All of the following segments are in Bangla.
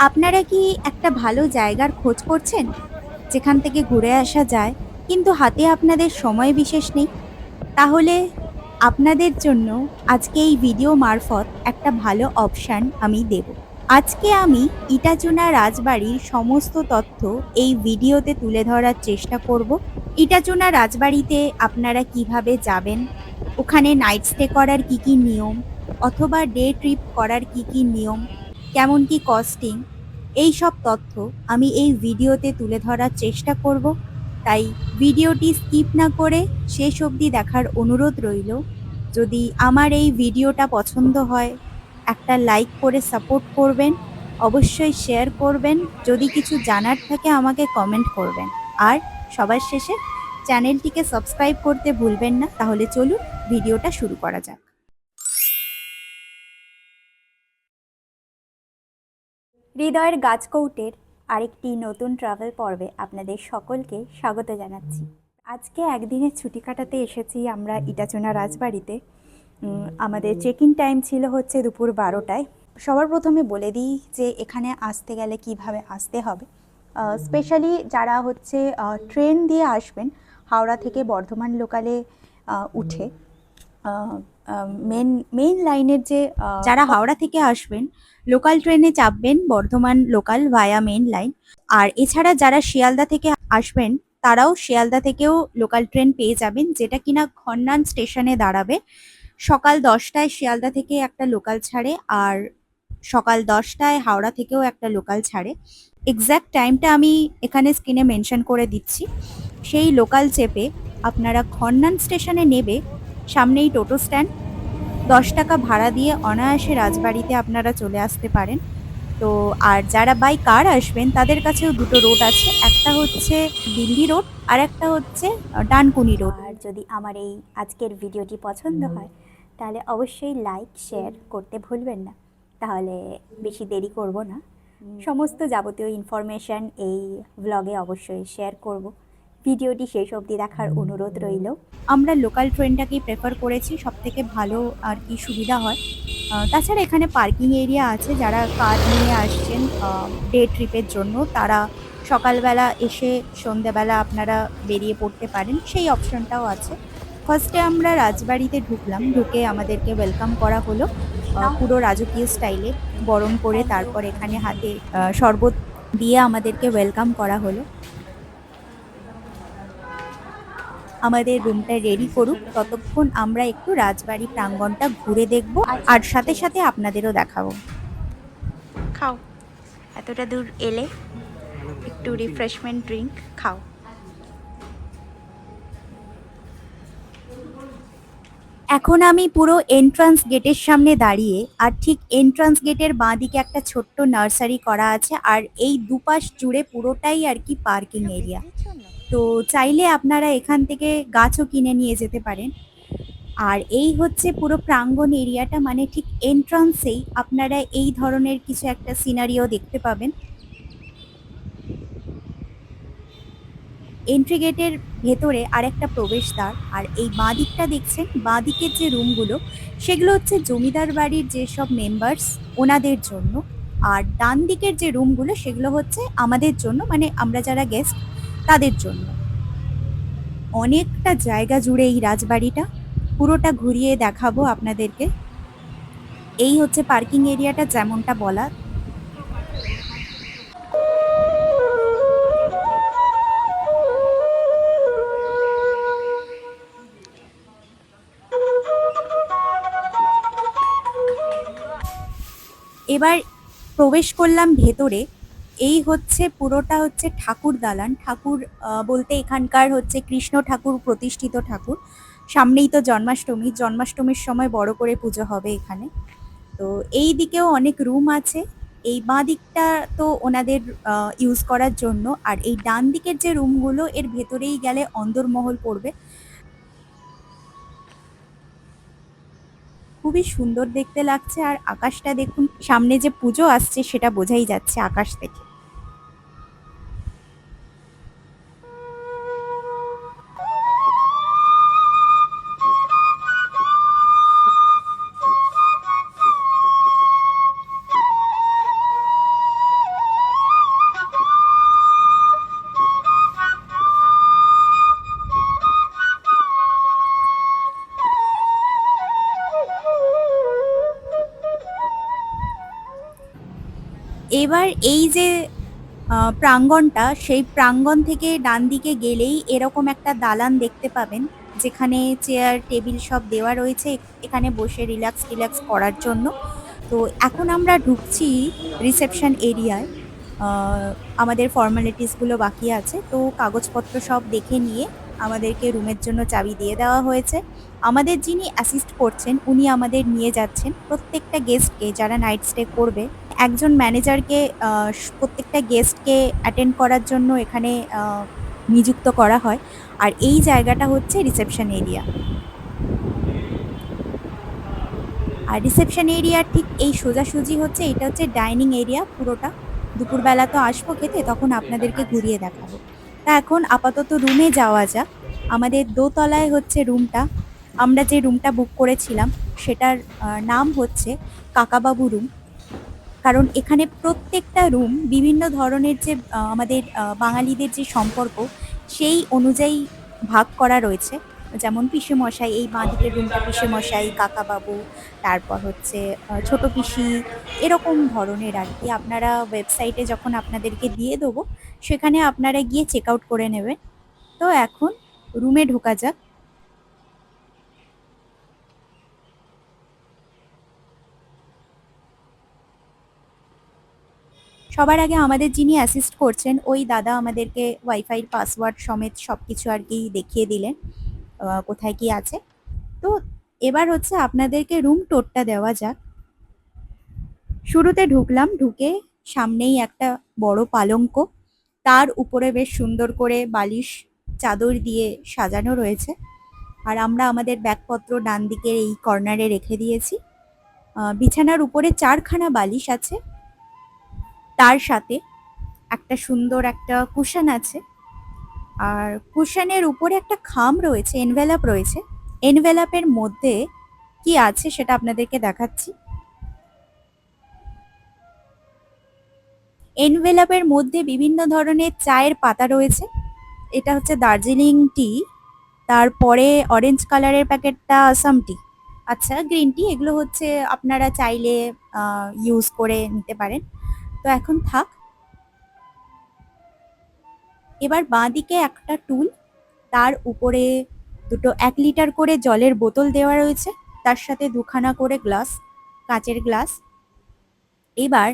আপনারা কি একটা ভালো জায়গার খোঁজ করছেন যেখান থেকে ঘুরে আসা যায়, কিন্তু হাতে আপনাদের সময় বিশেষ নেই? তাহলে আপনাদের জন্য আজকে এই ভিডিও মারফত একটা ভালো অপশান আমি দেব। আজকে আমি ইটাচুনা রাজবাড়ির সমস্ত তথ্য এই ভিডিওতে তুলে ধরার চেষ্টা করব। ইটাচুনা রাজবাড়িতে আপনারা কিভাবে যাবেন, ওখানে নাইট স্টে করার কি কি নিয়ম, অথবা ডে ট্রিপ করার কি কি নিয়ম, কেমন কি কস্টিং, এই সব তথ্য আমি এই ভিডিওতে তুলে ধরার চেষ্টা করব। তাই ভিডিওটি স্কিপ না করে শেষ অবধি দেখার অনুরোধ রইল। যদি আমার এই ভিডিওটা পছন্দ হয়, একটা লাইক করে সাপোর্ট করবেন, অবশ্যই শেয়ার করবেন, যদি কিছু জানার থাকে আমাকে কমেন্ট করবেন। আর সবার শেষে চ্যানেলটিকে সাবস্ক্রাইব করতে ভুলবেন না। তাহলে চলুন ভিডিওটা শুরু করা যাক। হৃদয়ের গাছকৌটের আরেকটি নতুন ট্রাভেল পর্বে আপনাদের সকলকে স্বাগত জানাচ্ছি। আজকে একদিনের ছুটি কাটাতে এসেছি আমরা ইটাচুনা রাজবাড়িতে। আমাদের চেক ইন টাইম ছিল হচ্ছে দুপুর 12টায়। সবার প্রথমে বলে দিই যে এখানে আসতে গেলে কিভাবে আসতে হবে। স্পেশালি যারা হচ্ছে ট্রেন দিয়ে আসবেন, হাওড়া থেকে বর্ধমান লোকালে উঠে মেন লাইনের যে যারা হাওড়া থেকে আসবেন লোকাল ট্রেনে চাপবেন Bardhaman local via main line. আর এছাড়া যারা শিয়ালদা থেকে আসবেন তারাও শিয়ালদা থেকেও লোকাল ট্রেন পেয়ে যাবেন, যেটা কিনা খন্নান স্টেশনে দাঁড়াবে। সকাল 10টায় শিয়ালদা থেকে একটা লোকাল ছাড়ে, আর সকাল 10টায় হাওড়া থেকেও একটা লোকাল ছাড়ে। এক্স্যাক্ট টাইমটা আমি এখানে স্ক্রিনে মেনশন করে দিচ্ছি। সেই লোকাল চেপে আপনারা খন্নান স্টেশনে নেবে, সামনেই টোটো স্ট্যান্ড, 10 টাকা ভাড়া দিয়ে অনায়াসে রাজবাড়িতে আপনারা চলে আসতে পারেন। তো আর যারা বাই কার আসবেন তাদের কাছেও দুটো রোড আছে, একটা হচ্ছে দিল্লি রোড আর একটা হচ্ছে ডানকুনি রোড। আর যদি আমার এই আজকের ভিডিওটি পছন্দ হয় তাহলে অবশ্যই লাইক শেয়ার করতে ভুলবেন না। তাহলে বেশি দেরি করব না, সমস্ত যাবতীয় ইনফরমেশান এই ব্লগে অবশ্যই শেয়ার করব। ভিডিওটি শেষ অবধি দেখার অনুরোধ রইল। আমরা লোকাল ট্রেনটাকেই প্রেফার করেছি, সবথেকে ভালো আর কি সুবিধা হয়। তাছাড়া এখানে পার্কিং এরিয়া আছে, যারা কার নিয়ে আসছেন ডে ট্রিপের জন্য তারা সকালবেলা এসে সন্ধ্যেবেলা আপনারা বেরিয়ে পড়তে পারেন, সেই অপশনটাও আছে। ফার্স্টে আমরা রাজবাড়িতে ঢুকলাম, ঢুকে আমাদেরকে ওয়েলকাম করা হলো পুরো রাজকীয় স্টাইলে, বরণ করে। তারপর এখানে হাতে শরবত দিয়ে আমাদেরকে ওয়েলকাম করা হলো। আমাদের রুমটা রেডি করুক, ততক্ষণ আমরা একটু রাজবাড়ি প্রাঙ্গণটা ঘুরে দেখব, আর সাথে সাথে আপনাদেরও দেখাবো। খাও, এতটা দূর এলে একটু রিফ্রেশমেন্ট ড্রিঙ্ক খাও। এখন আমি পুরো এন্ট্রান্স গেটের সামনে দাঁড়িয়ে, আর ঠিক এন্ট্রান্স গেটের বাঁ দিকে একটা ছোট্ট নার্সারি করা আছে, আর এই দুপাশ জুড়ে পুরোটাই আর কি পার্কিং এরিয়া। তো চাইলে আপনারা এখান থেকে গাছও কিনে নিয়ে যেতে পারেন। আর এই হচ্ছে পুরো প্রাঙ্গণ এরিয়াটা, মানে ঠিক এন্ট্রান্সেই আপনারা এই ধরনের কিছু একটা সিনারিও দেখতে পাবেন। এন্ট্রি গেটের ভেতরে আরেকটা প্রবেশদ্বার, আর এই বাঁ দিকটা দেখছেন, বাঁ দিকের যে রুমগুলো সেগুলো হচ্ছে জমিদার বাড়ির যেসব মেম্বার্স ওনাদের জন্য। আর ডান দিকের যে রুমগুলো সেগুলো হচ্ছে আমাদের জন্য, মানে আমরা যারা গেস্ট তাদের জন্য। অনেকটা জায়গা জুড়ে এই রাজবাড়িটা, পুরোটা ঘুরিয়ে দেখাবো আপনাদেরকে। এই হচ্ছে পার্কিং এরিয়াটা যেমনটা বলা। এবার প্রবেশ করলাম ভেতরে। এই হচ্ছে পুরোটা হচ্ছে ঠাকুর দালান। ঠাকুর বলতে এখানকার হচ্ছে কৃষ্ণ ঠাকুর প্রতিষ্ঠিত ঠাকুর। সামনেই তো জন্মাষ্টমী, জন্মাষ্টমীর সময় বড় করে পুজো হবে এখানে। তো এই দিকেও অনেক রুম আছে। এই বাঁ দিকটা তো ওনাদের ইউজ করার জন্য, আর এই ডান দিকের যে রুমগুলো এর ভেতরেই গেলে অন্দরমহল পড়বে। খুবই সুন্দর দেখতে লাগছে, আর আকাশটা দেখুন, সামনে যে পুজো আসছে সেটা বোঝাই যাচ্ছে আকাশ দেখে। এবার এই যে প্রাঙ্গণটা, সেই প্রাঙ্গণ থেকে ডান দিকে গেলেই এরকম একটা দালান দেখতে পাবেন, যেখানে চেয়ার টেবিল সব দেওয়া রয়েছে এখানে বসে রিল্যাক্স টিল্যাক্স করার জন্য। তো এখন আমরা ঢুকছি রিসেপশন এরিয়ায়। আমাদের ফর্মালিটিস গুলো বাকি আছে, তো কাগজপত্র সব দেখে নিয়ে আমাদেরকে রুমের জন্য চাবি দিয়ে দেওয়া হয়েছে। আমাদের যিনি অ্যাসিস্ট করছেন উনি আমাদের নিয়ে যাচ্ছেন প্রত্যেকটা গেস্টকে যারা নাইট স্টে করবে। একজন ম্যানেজারকে প্রত্যেকটা গেস্টকে অ্যাটেন্ড করার জন্য এখানে নিযুক্ত করা হয়। আর এই জায়গাটা হচ্ছে রিসেপশন এরিয়া। আর রিসেপশন এরিয়ার ঠিক এই সোজাসুজি হচ্ছে, এটা হচ্ছে ডাইনিং এরিয়া পুরোটা। দুপুরবেলা তো আসবো খেতে, তখন আপনাদেরকে ঘুরিয়ে দেখাবো। তা এখন আপাতত রুমে যাওয়া যাক। আমাদের দোতলায় হচ্ছে রুমটা। আমরা যে রুমটা বুক করেছিলাম সেটার নাম হচ্ছে কাকাবাবু রুম। কারণ এখানে প্রত্যেকটা রুম বিভিন্ন ধরনের যে আমাদের বাঙালিদের যে সম্পর্ক সেই অনুযায়ী ভাগ করা রয়েছে। যেমন পিসেমশাই, এই বাঁ দিকের রুমটা পিসেমশাই, কাকাবাবু, তারপর হচ্ছে ছোট পিসি, এরকম ধরনের আর কি। আপনারা ওয়েবসাইটে যখন আপনাদেরকে দিয়ে দেবো সেখানে আপনারা গিয়ে চেক আউট করে নেবেন। তো এখন রুমে ঢোকা যাক। সবার আগে আমাদের যিনি অ্যাসিস্ট করছেন ওই দাদা আমাদেরকে ওয়াইফাই পাসওয়ার্ড সমেত সবকিছু আর কি দেখিয়ে দিলেন, কোথায় কি আছে। তো এবার হচ্ছে আপনাদেরকে রুম টোরটা দেওয়া যাক। শুরুতে ঢুকলাম, ঢুকে সামনেই একটা বড় পালঙ্ক, তার উপরে বেশ সুন্দর করে বালিশ চাদর দিয়ে সাজানো রয়েছে। আর আমরা আমাদের ব্যাগপত্র ডান দিকের এই কর্নারে রেখে দিয়েছি। বিছানার উপরে 4খানা বালিশ আছে, তার সাথে একটা সুন্দর একটা কুশন আছে। আর কুশনের উপরে একটা খাম রয়েছে, এনভেলাপ রয়েছে। এনভেলাপের মধ্যে কি আছে সেটা আপনাদেরকে দেখাচ্ছি। এনভেলাপের মধ্যে বিভিন্ন ধরনের চায়ের পাতা রয়েছে। এটা হচ্ছে দার্জিলিং টি, তারপরে অরেঞ্জ কালারের প্যাকেটটা আসাম টি। আচ্ছা, গ্রিন টি এগুলো হচ্ছে আপনারা চাইলে ইউজ করে নিতে পারেন। তো এখন থাক। এবার বাঁদিকে একটা টুল, তার উপরে দুটো 1 লিটার করে জলের বোতল দেওয়া রয়েছে, তার সাথে 2খানা করে গ্লাস, কাঁচের গ্লাস। এবার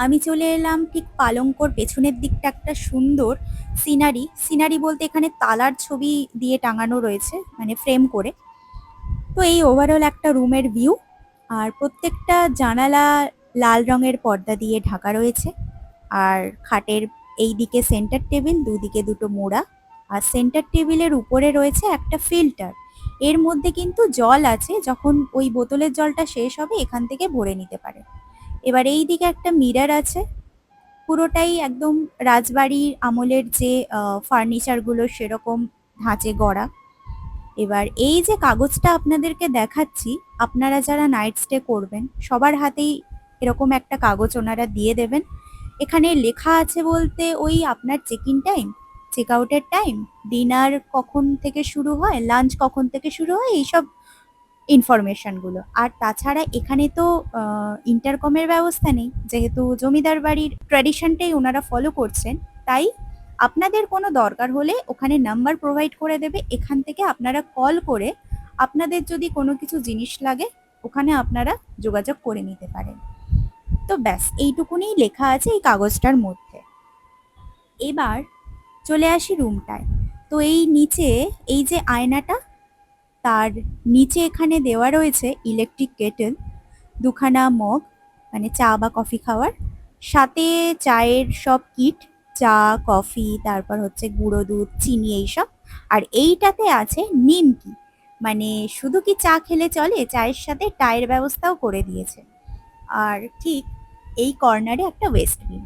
আমি চলে এলাম ঠিক পালঙ্কর পেছনের দিকটা, একটা সুন্দর সিনারি। সিনারি বলতে এখানে তালার ছবি দিয়ে টাঙানো রয়েছে, মানে ফ্রেম করে। তো এই ওভারঅল একটা রুমের ভিউ। আর প্রত্যেকটা জানালা লাল রঙের পর্দা দিয়ে ঢাকা রয়েছে। আর খাটের এই দিকে সেন্টার টেবিল, দুদিকে দুটো মোড়া। আর সেন্টার টেবিলের উপরে রয়েছে একটা ফিল্টার। এর মধ্যে কিন্তু জল আছে, যখন ওই বোতলের জলটা শেষ হবে এখান থেকে ভরে নিতে পারে। এবার এই দিকে একটা মিরর আছে। পুরোটাই একদম রাজবাড়ির আমলের যে ফার্নিচারগুলো সেরকম ধাঁচে গড়া। এবার এই যে কাগজটা আপনাদেরকে দেখাচ্ছি, আপনারা যারা নাইট স্টে করবেন সবার হাতেই এরকম একটা কাগজ ওনারা দিয়ে দেবেন। এখানে লেখা আছে বলতে ওই আপনার চেক ইন টাইম, চেক আউটের টাইম, ডিনার কখন থেকে শুরু হয়, লাঞ্চ কখন থেকে শুরু হয়, এইসব ইনফরমেশনগুলো। আর তাছাড়া এখানে তো ইন্টারকমের ব্যবস্থা নেই, যেহেতু জমিদার বাড়ির ট্র্যাডিশনটাই ওনারা ফলো করছেন। তাই আপনাদের কোনো দরকার হলে ওখানে নাম্বার প্রোভাইড করে দেবে, এখান থেকে আপনারা কল করে আপনাদের যদি কোনো কিছু জিনিস লাগে ওখানে আপনারা যোগাযোগ করে নিতে পারেন। তো ব্যাস এইটুকুনি লেখা আছে এই কাগজটার মধ্যে। এবার চলে আসি রুমটায়। তো এই নিচে এই যে আয়নাটা, তার নিচে এখানে দেওয়া রয়েছে ইলেকট্রিক কেটেল, 2খানা মগ, মানে চা বা কফি খাওয়ার, সাথে চায়ের সব কিট, চা, কফি, তারপর হচ্ছে গুঁড়ো দুধ, চিনি, এইসব। আর এইটাতে আছে নিমকি, মানে শুধু কি চা খেলে চলে, চায়ের সাথে টায়ের ব্যবস্থাও করে দিয়েছে। আর ঠিক এই কর্নারে একটা ওয়েস্টবিন।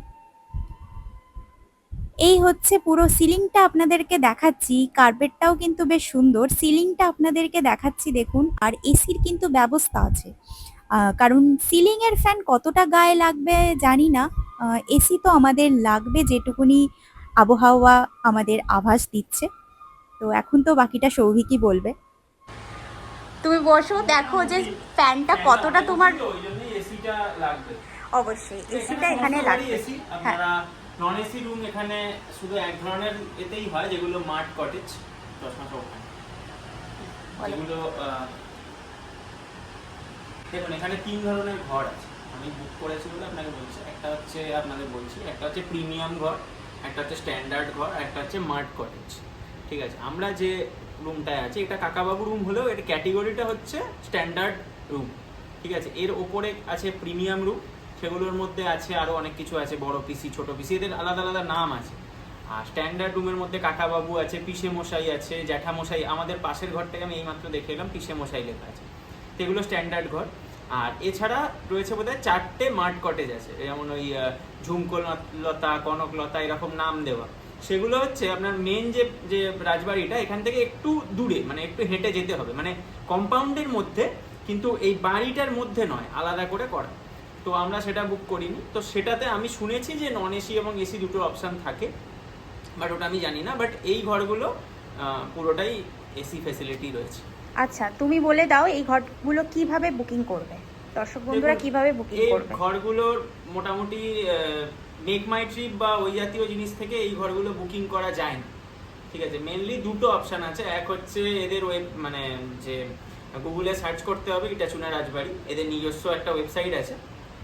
এই হচ্ছে পুরো সিলিংটা আপনাদেরকে দেখাচ্ছি। কার্পেটটাও কিন্তু বেশ সুন্দর। সিলিংটা আপনাদেরকে দেখাচ্ছি দেখুন। আর এসির কিন্তু ব্যবস্থা আছে, কারণ সিলিং এর ফ্যান কতটা গায়ে লাগবে জানি না। এসি তো আমাদের লাগবে, যেটুকুনি আবহাওয়া আমাদের আভাস দিচ্ছে। তো এখন তো বাকিটা সৌভিকই বলবে। তুমি বসো, দেখো যে ফ্যানটা কতটা তোমার। ওই জন্যই এসিটা লাগবে। অবশ্যই এসিটা এখানে লাগবে। এসি হ্যাঁ আপনারা নন এসি রুম এখানে শুধু এক ধরনের এতেই হয়, যেগুলো মার্ট কটেজ, চশমা সব ওখানে যেগুলো দেখুন এখানে 3 ধরনের ঘর আছে। আমি বুক করেছি বলে আপনাকে বলছি। একটা হচ্ছে আপনাদের বলছি, একটা হচ্ছে প্রিমিয়াম ঘর, একটা হচ্ছে স্ট্যান্ডার্ড ঘর, একটা হচ্ছে মার্ট কটেজ। ঠিক আছে, আমরা যে রুমটায় আছি এটা কাকাবাবু রুম হলেও এর ক্যাটেগরিটা হচ্ছে স্ট্যান্ডার্ড রুম। ঠিক আছে, এর ওপরে আছে প্রিমিয়াম রুম, সেগুলোর মধ্যে আছে আরও অনেক কিছু আছে, বড় পিসি, ছোট পিসি, এদের আলাদা আলাদা নাম আছে। আর স্ট্যান্ডার্ড রুমের মধ্যে কাকাবাবু আছে, পিসে মশাই আছে, জ্যাঠামশাই, আমাদের পাশের ঘরটাকে আমি এইমাত্র দেখে এলাম, পিসে মশাই লেখা আছে। তো এগুলো স্ট্যান্ডার্ড ঘর। আর এছাড়া রয়েছে বোধহয় 4টে মার্ট কটেজ আছে, যেমন ওই ঝুমকোলতা, কনকলতা, এরকম নাম দেওয়া। সেগুলো হচ্ছে আপনার মেন যে যে রাজবাড়িটা, এখান থেকে একটু দূরে, মানে একটু হেঁটে যেতে হবে, মানে কম্পাউন্ডের মধ্যে, কিন্তু এই বাড়িটার মধ্যে নয়, আলাদা করে করা। তো আমরা সেটা বুক করিনি। তো সেটাতে আমি শুনেছি যে নন এসি এবং এসি দুটো অপশান থাকে, বাট ওটা আমি জানি না। বাট এই ঘরগুলো পুরোটাই এসি ফ্যাসিলিটি রয়েছে। আচ্ছা তুমি বলে দাও এই ঘরগুলো কিভাবে বুকিং করবে, দর্শক বন্ধুরা কিভাবে বুকিং এই করবে? ঘরগুলোর মোটামুটি মেক মাই ট্রিপ বা ওই জাতীয় জিনিস থেকে এই ঘরগুলো বুকিং করা যায় না। ঠিক আছে, মেনলি দুটো অপশান আছে। এক হচ্ছে এদের ওয়েব, মানে যে গুগলে সার্চ করতে হবে ইটাচুনা রাজবাড়ি, এদের নিজস্ব একটা ওয়েবসাইট আছে।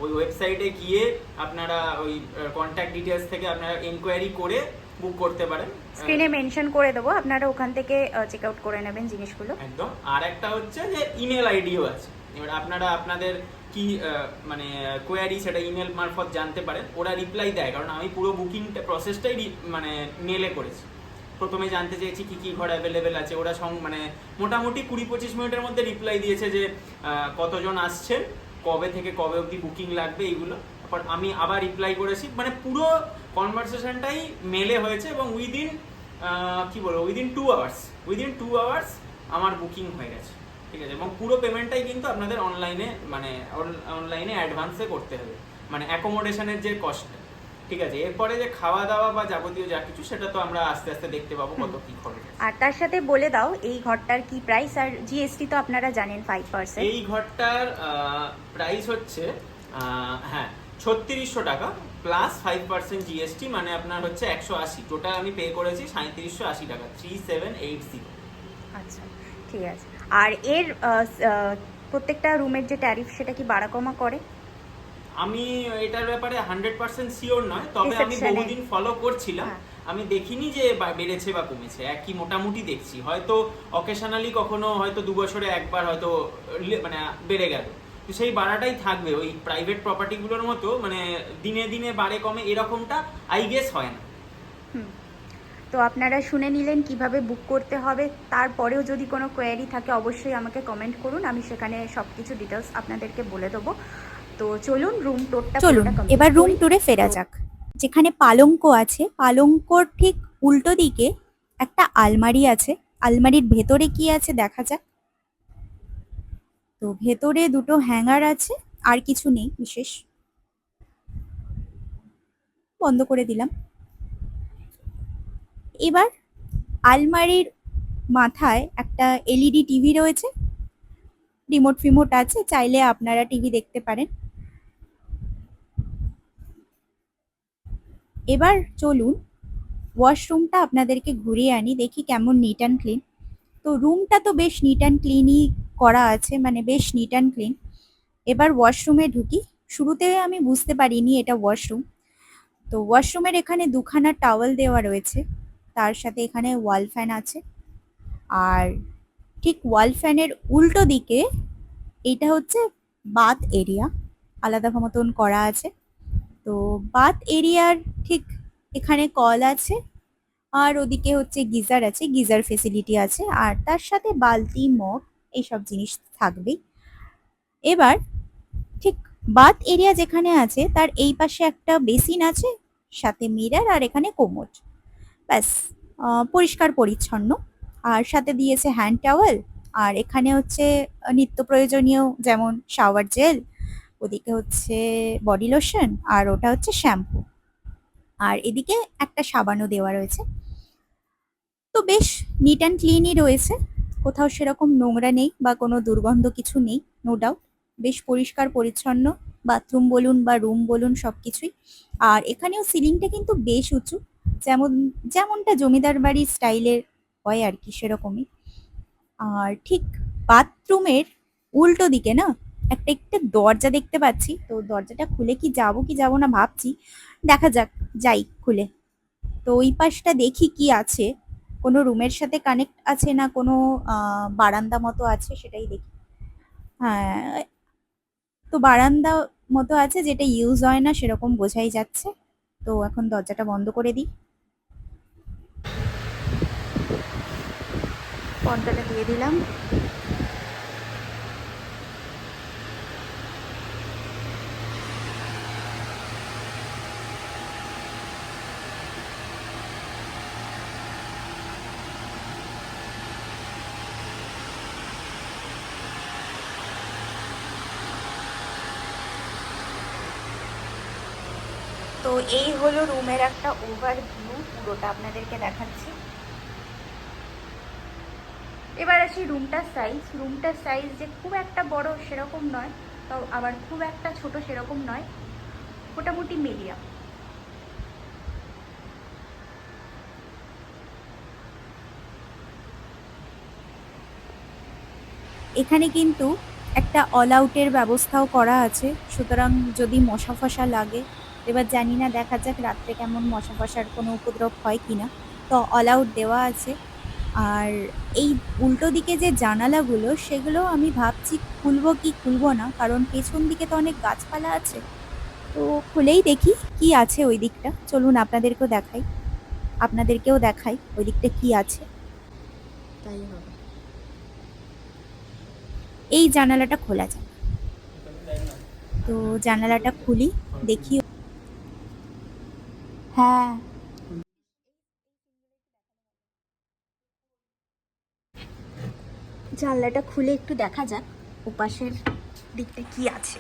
ওই ওয়েবসাইটে গিয়ে আপনারা ওই কন্ট্যাক্ট ডিটেলস থেকে আপনারা এনকোয়ারি করে বুক করতে পারেন। স্ক্রিনে মেনশন করে দেবো, আপনারা ওখান থেকে চেক আউট করে নেবেন জিনিসগুলো। একদম। আর একটা হচ্ছে যে ইমেল আইডিও আছে, এবার আপনারা আপনাদের কি মানে কোয়ারি সেটা ইমেল মারফত জানতে পারেন, ওরা রিপ্লাই দেয়। কারণ আমি পুরো বুকিং প্রসেসটাই মানে মেলে করেছি। প্রথমে জানতে চেয়েছি কি কি ঘর অ্যাভেলেবেল আছে, ওরা মানে মোটামুটি 20-25 মিনিটের মধ্যে রিপ্লাই দিয়েছে যে কতজন আসছেন, কবে থেকে কবে অবধি বুকিং লাগবে, এইগুলো। তারপর আমি আবার রিপ্লাই করেছি, মানে পুরো কনভারসেশনটাই মেলে হয়েছে, এবং উইদিন কি বলবো, উইদিন 2 আওয়ার্স আমার বুকিং হয়ে গেছে। ঠিক আছে, এবং পুরো পেমেন্টটাই কিন্তু আপনাদের অনলাইনে, মানে অনলাইনে অ্যাডভান্সে করতে হবে, মানে অ্যাকোমোডেশনের যে কস্টটা। ঠিক আছে, এরপরে যে খাওয়া দাওয়া বা যাবতীয় যা কিছু, সেটা তো আমরা আস্তে আস্তে দেখতে পাবো কত কি খরচ। আর তার সাথে বলে দাও এই ঘরটার কি প্রাইস, আর জিএসটি তো আপনারা জানেন 5%। এই ঘরটার প্রাইস হচ্ছে হ্যাঁ 3600 টাকা প্লাস 5% জিএসটি, মানে আপনার হচ্ছে 180। টোটাল আমি পে করেছি 3780 টাকা, 3780। আচ্ছা ঠিক আছে। আর এর প্রত্যেকটা রুমের যে ট্যারিফ সেটা কি বাড়া কমা করে? আমি এটার ব্যাপারে 100% শিওর নয়, তবে আমি বহুদিন ফলো করছিলাম। আমি দেখিনি যে বেড়েছে বা কমেছে, একই মোটামুটি দেখছি। হয়তো অকেশনালি কখনো হয়তো 2 বছরে একবার হয়তো মানে বেড়ে গেল, তো সেই বাড়াটাই থাকবে। ওই প্রাইভেট প্রপার্টিগুলোর মতো মানে দিনে দিনে বাড়ে কমে এরকমটা আই গেস হয় না। তো আপনারা শুনে নিলেন কিভাবে বুক করতে হবে। তারপরেও যদি কোনো কোয়ারি থাকে অবশ্যই আমাকে কমেন্ট করুন, আমি সেখানে সব কিছু ডিটেলস আপনাদেরকে বলে দেবো। তো চলুন রুম টুরটা, চলুন এবার রুম টুরে ফেরা যাক। যেখানে পালঙ্ক আছে, পালঙ্কর ঠিক উল্টো দিকে একটা আলমারি আছে। আলমারির ভেতরে কি আছে দেখা যাক। তো ভেতরে দুটো হ্যাঙ্গার আছে, আর কিছু নেই বিশেষ। বন্ধ করে দিলাম। এবার আলমারির মাথায় একটা এলইডি টিভি রয়েছে, রিমোট ফিমোট আছে, চাইলে আপনারা টিভি দেখতে পারেন। এবার চলুন ওয়াশরুমটা আপনাদেরকে ঘুরিয়ে আনি, দেখি কেমন নিট অ্যান্ড ক্লিন। তো রুমটা তো বেশ নিট অ্যান্ড ক্লিনই করা আছে, মানে বেশ নিট অ্যান্ড ক্লিন। এবার ওয়াশরুমে ঢুকি। শুরুতে আমি বুঝতে পারিনি এটা ওয়াশরুম। তো ওয়াশরুমের এখানে দুখানা টাওয়েল দেওয়া রয়েছে, তার সাথে এখানে ওয়াল ফ্যান আছে। আর ঠিক ওয়াল ফ্যানের উল্টো দিকে এইটা হচ্ছে বাথ এরিয়া, আলাদা মতন করা আছে। তো বাথ এরিয়ার ঠিক এখানে কল আছে, আর ওদিকে হচ্ছে গিজার আছে, গিজার ফেসিলিটি আছে, আর তার সাথে বালতি, মগ, এইসব জিনিস থাকবেই। এবার ঠিক বাথ এরিয়া যেখানে আছে তার এই পাশে একটা বেসিন আছে, সাথে মিরর, আর এখানে কোমোড। ব্যাস, পরিষ্কার পরিচ্ছন্ন। আর সাথে দিয়েছে হ্যান্ড টাওয়েল। আর এখানে হচ্ছে নিত্য প্রয়োজনীয় যেমন শাওয়ার জেল, ওদিকে হচ্ছে বডি লোশন, আর ওটা হচ্ছে শ্যাম্পু। আর এদিকে একটা সাবানও দেওয়া রয়েছে। তো বেশ নিট অ্যান্ড ক্লিনই রয়েছে, কোথাও সেরকম নোংরা নেই বা কোনো দুর্গন্ধ কিছু নেই, নো ডাউট। বেশ পরিষ্কার পরিচ্ছন্ন, বাথরুম বলুন বা রুম বলুন সবকিছুই। আর এখানেও সিলিংটা কিন্তু বেশ উঁচু, যেমন যেমনটা জমিদার বাড়ির স্টাইলের হয় আর কি সেরকমই। আর ঠিক বাথরুমের উল্টো দিকে না একটা একটা দরজা দেখতে পাচ্ছি, তো দরজাটা খুলে কি যাব না ভাবছি, দেখা যাক, যাই খুলে। তো ওই পাশটা দেখি কি আছে, কোনো রুমের সাথে কানেক্ট আছে না কোনো বারান্দা মতো আছে সেটাই দেখি। হ্যাঁ, তো বারান্দা মতো আছে, যেটা ইউজ হয় না সেরকম বোঝাই যাচ্ছে। তো এখন দরজাটা বন্ধ করে দিই, পর্দাটা দিয়ে দিলাম। তো এই হলো রুমের একটা ওভারভিউ, পুরোটা আপনাদেরকে দেখাচ্ছি। এবার আসি রুমটার সাইজ যে খুব একটা বড় সেরকম নয়, তো আবার খুব একটা ছোট সেরকম নয়, মোটামুটি মিডিয়াম। এখানে কিন্তু একটা অল আউটের ব্যবস্থাও করা আছে, সুতরাং যদি মশা ফশা লাগে, এবার জানি না, দেখা যাক রাত্রে কেমন মশা ফশার কোনো উপদ্রব হয় কিনা, তো অল আউট দেওয়া আছে। আর এই উল্টো দিকে যে জানালাগুলো সেগুলো আমি ভাবছি খুলবো কি খুলবো না, কারণ পেছন দিকে তো অনেক গাছপালা আছে। তো খুলেই দেখি কি আছে ওই দিকটা, চলুন আপনাদেরকেও দেখাই ওই দিকটা কি আছে। তাই হবে, এই জানালাটা খোলা যাক। তো জানালাটা খুলি, দেখি। হ্যাঁ, জানলাটা খুলে একটু দেখা যাক ওপাশের দিকটা কি আছে।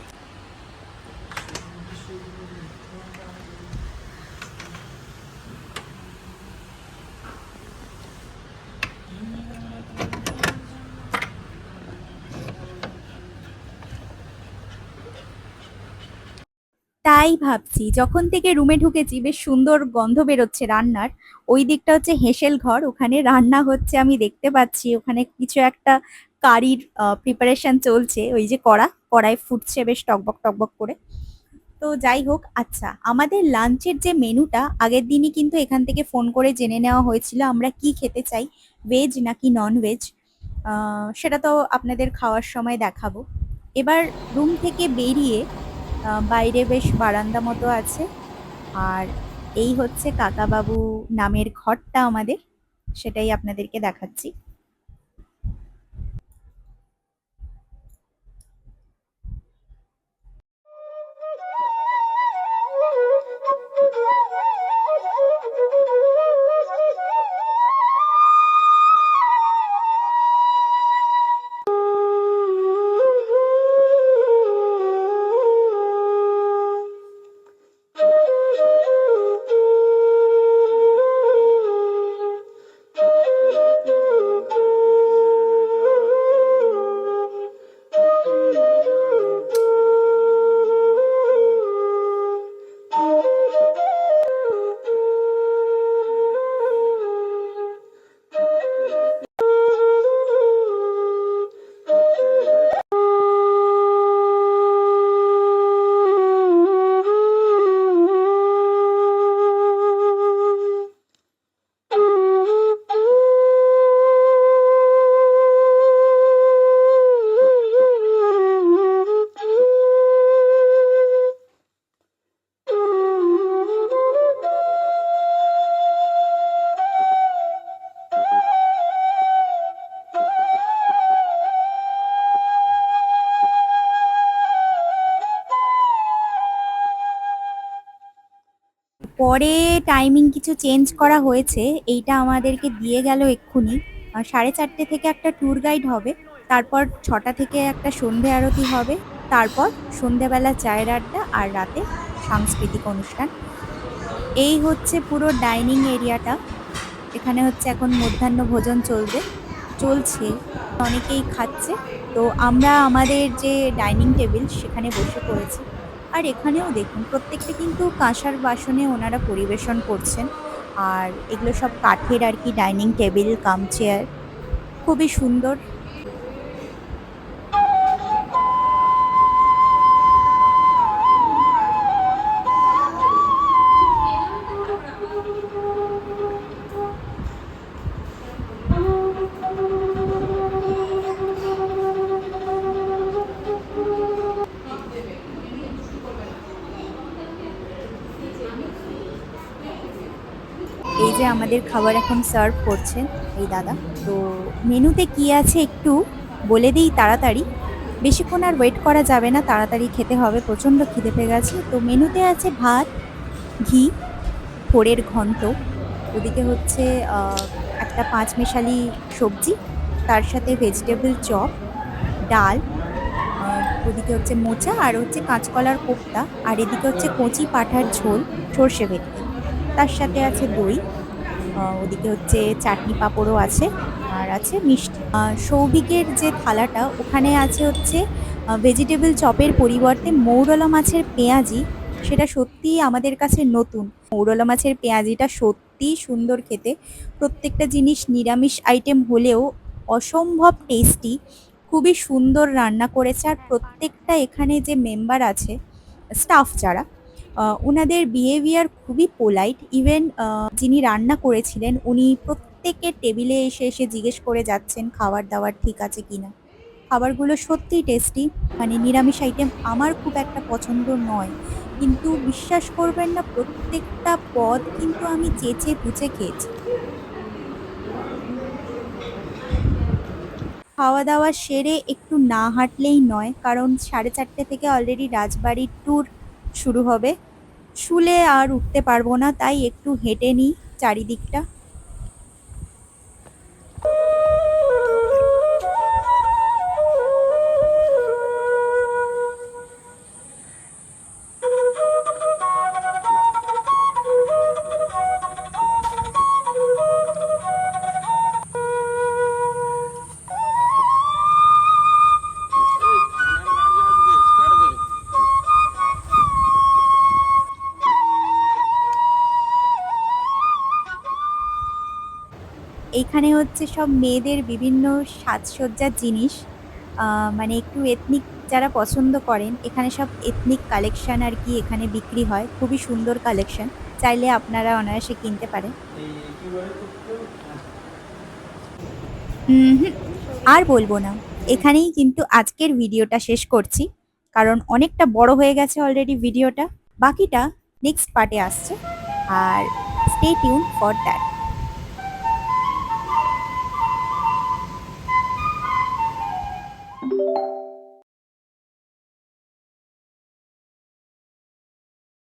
তাই ভাবছি, যখন থেকে রুমে ঢুকেছি বেশ সুন্দর গন্ধ বেরোচ্ছে রান্নার। ওই দিকটা হচ্ছে হেঁসেল ঘর, ওখানে রান্না হচ্ছে আমি দেখতে পাচ্ছি, ওখানে কিছু একটা কারির প্রিপারেশন চলছে, ওই যে কড়াই ফুটছে বেশ টকবক টকবক করে। তো যাই হোক, আচ্ছা, আমাদের লাঞ্চের যে মেনুটা আগের দিনই কিন্তু এখান থেকে ফোন করে জেনে নেওয়া হয়েছিল আমরা কি খেতে চাই, ভেজ নাকি নন ভেজ। সেটা তো আপনাদের খাওয়ার সময় দেখাবো। এবার রুম থেকে বেরিয়ে বাইরে বেশ বারান্দা মতো আছে, আর এই হচ্ছে কাকাবাবু নামের ঘরটা আমাদের, সেটাই আপনাদেরকে দেখাচ্ছি। পরে টাইমিং কিছু চেঞ্জ করা হয়েছে, এইটা আমাদেরকে দিয়ে গেল এক্ষুনি। 4:30 থেকে একটা ট্যুর গাইড হবে, তারপর 6টা থেকে একটা সন্ধে আরতি হবে, তারপর সন্ধেবেলা চায়ের আড্ডা, আর রাতে সাংস্কৃতিক অনুষ্ঠান। এই হচ্ছে পুরো ডাইনিং এরিয়াটা। এখানে হচ্ছে এখন মধ্যাহ্ন ভোজন চলছে, অনেকেই খাচ্ছে। তো আমরা আমাদের যে ডাইনিং টেবিল সেখানে বসে পড়েছি। আর এখানেও দেখুন প্রত্যেকটা কিন্তু কাঁসার বাসনে ওনারা পরিবেশন করছেন। আর এগুলো সব কাঠের আর কি ডাইনিং টেবিল কাম চেয়ার, খুবই সুন্দর। এই যে আমাদের খাবার এখন সার্ভ করছেন এই দাদা। তো মেনুতে কি আছে একটু বলে দিই তাড়াতাড়ি, বেশিক্ষণ আর ওয়েট করা যাবে না, তাড়াতাড়ি খেতে হবে, প্রচণ্ড খিদে পেয়ে গেছে। তো মেনুতে আছে ভাত, ঘি, থোড়ের ঘন্ট, ওদিকে হচ্ছে একটা পাঁচমেশালি সবজি, তার সাথে ভেজিটেবল চপ, ডাল, ওদিকে হচ্ছে মোচা আর হচ্ছে কাঁচকলার কোপ্তা, আর এদিকে হচ্ছে কচি পাঁঠার ঝোল সর্ষে ভেটকি, তার সাথে আছে দই, ওদিকে হচ্ছে চাটনি পাঁপড়ও আছে, আর আছে মিষ্টি। সৌভিকের যে থালাটা ওখানে আছে হচ্ছে ভেজিটেবল চপের পরিবর্তে মৌরলা মাছের পেঁয়াজি, সেটা সত্যিই আমাদের কাছে নতুন। মৌরলা মাছের পেঁয়াজিটা সত্যিই সুন্দর খেতে, প্রত্যেকটা জিনিস নিরামিষ আইটেম হলেও অসম্ভব টেস্টি, খুবই সুন্দর রান্না করেছে। আর প্রত্যেকটা এখানে যে মেম্বার আছে, স্টাফ যারা, ওনাদের বিহেভিয়ার খুবই পোলাইট। ইভেন যিনি রান্না করেছিলেন উনি প্রত্যেকের টেবিলে এসে এসে জিজ্ঞেস করে যাচ্ছেন খাবার দাবার ঠিক আছে কিনা। খাবারগুলো সত্যিই টেস্টি, মানে নিরামিষ আইটেম আমার খুব একটা পছন্দ নয়, কিন্তু বিশ্বাস করবেন না প্রত্যেকটা পদ কিন্তু আমি চেঁচে পুচে খেয়েছি। খাওয়া দাওয়া সেরে একটু না হাঁটলেই নয়, কারণ 4:30 থেকে অলরেডি রাজবাড়ির ট্যুর শুরু হবে। শুলে আর উঠতে পারবো না, তাই একটু হেঁটে নিই চারিদিকটা। এইখানে হচ্ছে সব মেয়েদের বিভিন্ন সাজসজ্জার জিনিস, মানে একটু এথনিক যারা পছন্দ করেন, এখানে সব এথনিক কালেকশন আর কি এখানে বিক্রি হয়, খুবই সুন্দর কালেকশন, চাইলে আপনারা অনায়াসে কিনতে পারেন। হুম, আর বলবো না, এখানেই কিন্তু আজকের ভিডিওটা শেষ করছি, কারণ অনেকটা বড় হয়ে গেছে অলরেডি ভিডিওটা। বাকিটা নেক্সট পার্টে আসছে, আর স্টে টিউন ফর দ্যাট।